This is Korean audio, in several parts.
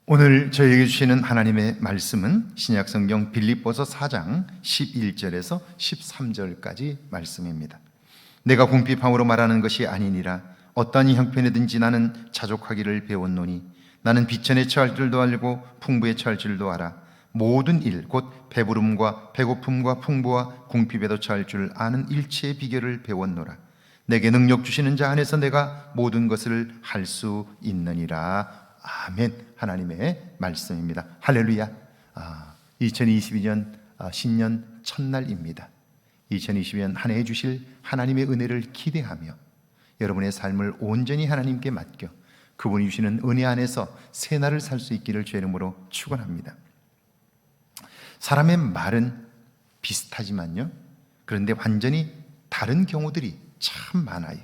오늘 저에게 주시는 하나님의 말씀은 신약성경 빌립보서 4장 11절에서 13절까지 말씀입니다. 내가 궁핍함으로 말하는 것이 아니니라. 어떠한 형편이든지 나는 자족하기를 배웠노니 나는 비천에 처할 줄도 알고 풍부에 처할 줄도 알아. 모든 일 곧 배부름과 배고픔과 풍부와 궁핍에도 처할 줄 아는 일체의 비결을 배웠노라. 내게 능력 주시는 자 안에서 내가 모든 것을 할 수 있느니라. 아멘. 하나님의 말씀입니다. 할렐루야. 2022년 신년 첫날입니다. 2022년 한 해 주실 하나님의 은혜를 기대하며 여러분의 삶을 온전히 하나님께 맡겨 그분이 주시는 은혜 안에서 새 날을 살 수 있기를 주의 이름으로 축원합니다. 사람의 말은 비슷하지만요, 그런데 완전히 다른 경우들이 참 많아요.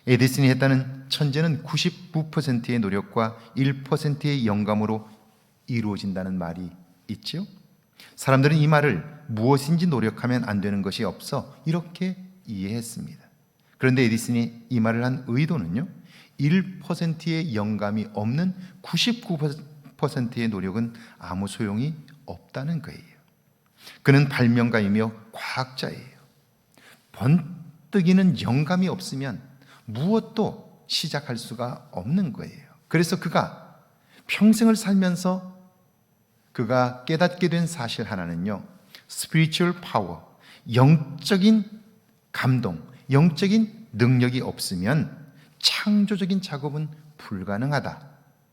에디슨이 했다는 천재는 99%의 노력과 1%의 영감으로 이루어진다는 말이 있죠. 사람들은 이 말을 무엇인지 노력하면 안 되는 것이 없어 이렇게 이해했습니다. 그런데 에디슨이 이 말을 한 의도는요, 1%의 영감이 없는 99%의 노력은 아무 소용이 없다는 거예요. 그는 발명가이며 과학자예요. 번뜩이는 영감이 없으면 무엇도 시작할 수가 없는 거예요. 그래서 그가 평생을 살면서 그가 깨닫게 된 사실 하나는요, spiritual power, 영적인 감동, 영적인 능력이 없으면 창조적인 작업은 불가능하다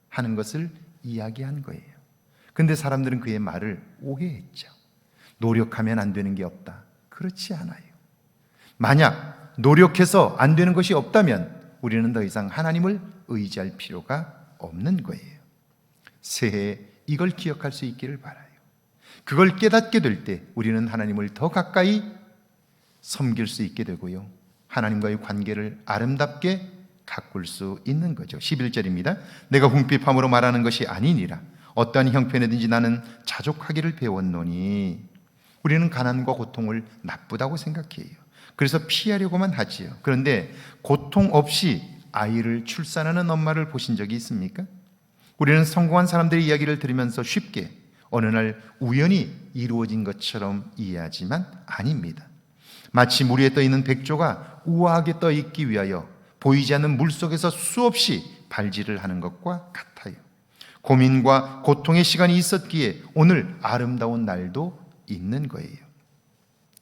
하는 것을 이야기한 거예요. 근데 사람들은 그의 말을 오해했죠. 노력하면 안 되는 게 없다. 그렇지 않아요. 만약 노력해서 안 되는 것이 없다면 우리는 더 이상 하나님을 의지할 필요가 없는 거예요. 새해에 이걸 기억할 수 있기를 바라요. 그걸 깨닫게 될 때 우리는 하나님을 더 가까이 섬길 수 있게 되고요, 하나님과의 관계를 아름답게 가꿀 수 있는 거죠. 11절입니다. 내가 궁핍함으로 말하는 것이 아니니라. 어떠한 형편이든지 나는 자족하기를 배웠노니. 우리는 가난과 고통을 나쁘다고 생각해요. 그래서 피하려고만 하지요. 그런데 고통 없이 아이를 출산하는 엄마를 보신 적이 있습니까? 우리는 성공한 사람들의 이야기를 들으면서 쉽게 어느 날 우연히 이루어진 것처럼 이해하지만 아닙니다. 마치 물 위에 떠있는 백조가 우아하게 떠있기 위하여 보이지 않는 물속에서 수없이 발질을 하는 것과 같아요. 고민과 고통의 시간이 있었기에 오늘 아름다운 날도 있는 거예요.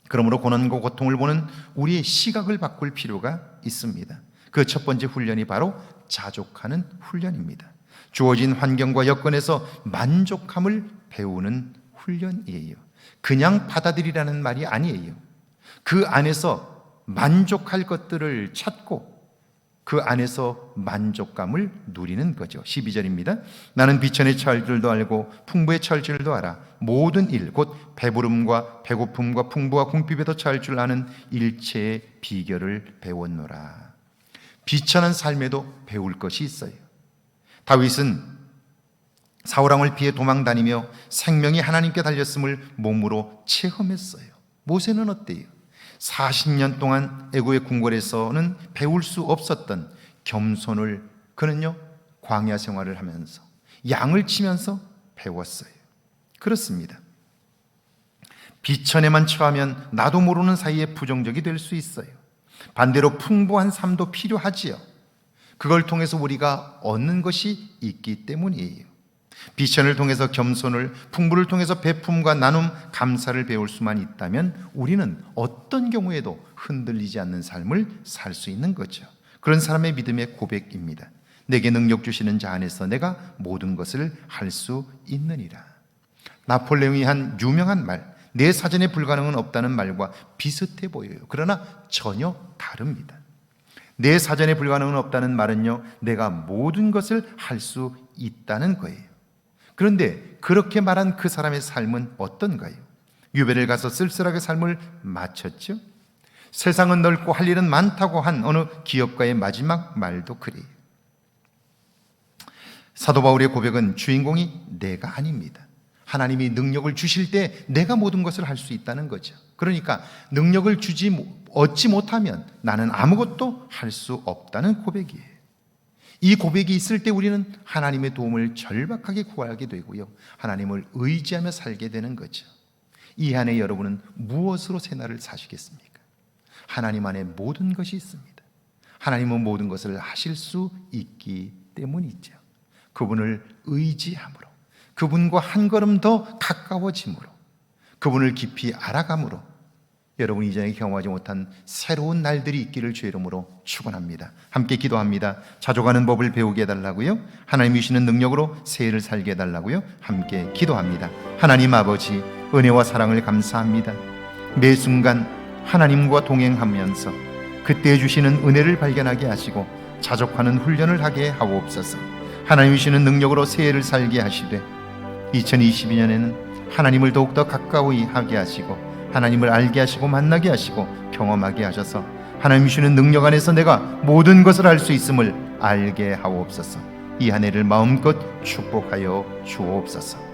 그러므로 고난과 고통을 보는 우리의 시각을 바꿀 필요가 있습니다. 그 첫 번째 훈련이 바로 자족하는 훈련입니다. 주어진 환경과 여건에서 만족함을 배우는 훈련이에요. 그냥 받아들이라는 말이 아니에요. 그 안에서 만족할 것들을 찾고 그 안에서 만족감을 누리는 거죠. 12절입니다. 나는 비천에 처할 줄도 알고 풍부에 처할 줄도 알아. 모든 일 곧 배부름과 배고픔과 풍부와 궁핍에도 처할 줄 아는 일체의 비결을 배웠노라. 비천한 삶에도 배울 것이 있어요. 다윗은 사울왕을 피해 도망다니며 생명이 하나님께 달렸음을 몸으로 체험했어요. 모세는 어때요? 40년 동안 애굽의 궁궐에서는 배울 수 없었던 겸손을 그는요, 광야 생활을 하면서 양을 치면서 배웠어요. 그렇습니다. 비천에만 처하면 나도 모르는 사이에 부정적이 될 수 있어요. 반대로 풍부한 삶도 필요하지요. 그걸 통해서 우리가 얻는 것이 있기 때문이에요. 비천을 통해서 겸손을, 풍부를 통해서 베품과 나눔, 감사를 배울 수만 있다면 우리는 어떤 경우에도 흔들리지 않는 삶을 살 수 있는 거죠. 그런 사람의 믿음의 고백입니다. 내게 능력 주시는 자 안에서 내가 모든 것을 할 수 있느니라. 나폴레옹이 한 유명한 말, 내 사전에 불가능은 없다는 말과 비슷해 보여요. 그러나 전혀 다릅니다. 내 사전에 불가능은 없다는 말은요, 내가 모든 것을 할 수 있다는 거예요. 그런데 그렇게 말한 그 사람의 삶은 어떤가요? 유배를 가서 쓸쓸하게 삶을 마쳤죠. 세상은 넓고 할 일은 많다고 한 어느 기업가의 마지막 말도 그래요. 사도 바울의 고백은 주인공이 내가 아닙니다. 하나님이 능력을 주실 때 내가 모든 것을 할 수 있다는 거죠. 그러니까 능력을 얻지 못하면 나는 아무것도 할 수 없다는 고백이에요. 이 고백이 있을 때 우리는 하나님의 도움을 절박하게 구하게 되고요, 하나님을 의지하며 살게 되는 거죠. 이 한해 여러분은 무엇으로 새날을 사시겠습니까? 하나님 안에 모든 것이 있습니다. 하나님은 모든 것을 하실 수 있기 때문이죠. 그분을 의지함으로, 그분과 한 걸음 더 가까워짐으로, 그분을 깊이 알아감으로 여러분 이전에 경험하지 못한 새로운 날들이 있기를 주의 이름으로 축원합니다. 함께 기도합니다. 자족하는 법을 배우게 해달라고요, 하나님이 주시는 능력으로 새해를 살게 해달라고요, 함께 기도합니다. 하나님 아버지, 은혜와 사랑을 감사합니다. 매 순간 하나님과 동행하면서 그때 주시는 은혜를 발견하게 하시고 자족하는 훈련을 하게 하옵소서. 하나님이 주시는 능력으로 새해를 살게 하시되 2022년에는 하나님을 더욱더 가까이 하게 하시고 하나님을 알게 하시고 만나게 하시고 경험하게 하셔서 하나님이 주시는 능력 안에서 내가 모든 것을 할 수 있음을 알게 하옵소서. 이 한 해를 마음껏 축복하여 주옵소서.